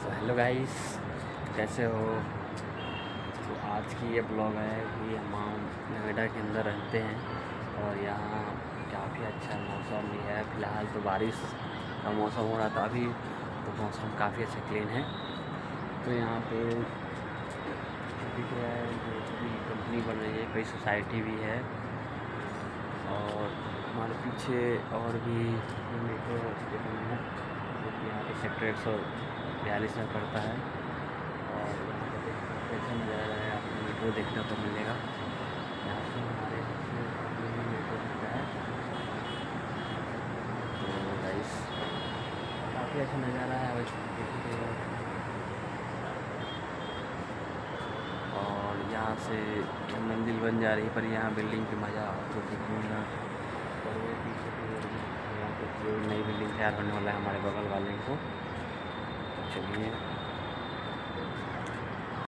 तो hello guys, कैसे हो। तो आज की ये ब्लॉग है कि हम नोएडा के अंदर रहते हैं और यहाँ काफ़ी अच्छा मौसम भी है। फ़िलहाल तो बारिश का मौसम हो रहा था अभी, तो मौसम काफ़ी अच्छा क्लीन है। तो यहाँ पे दिख रहा है जो अभी कंपनी बन रही है, कई सोसाइटी भी है और हमारे पीछे और भी मेट्रो स्टेशन है जो कि यहाँ पे सेक्टर 142 में पड़ता है। और यहाँ पे अच्छा नज़ारा है, आपको मेट्रो देखने को मिलेगा। यहाँ से हमारे से मेट्रो दिखता है। तो गाइस काफ़ी अच्छा नज़ारा है और यहाँ से मंजिल बन जा रही है, पर यहाँ बिल्डिंग की मज़ा आपको दिखूँगा। और वो पीछे यहाँ पे नई बिल्डिंग तैयार होने वाला है हमारे बगल वाले को। तो चलिए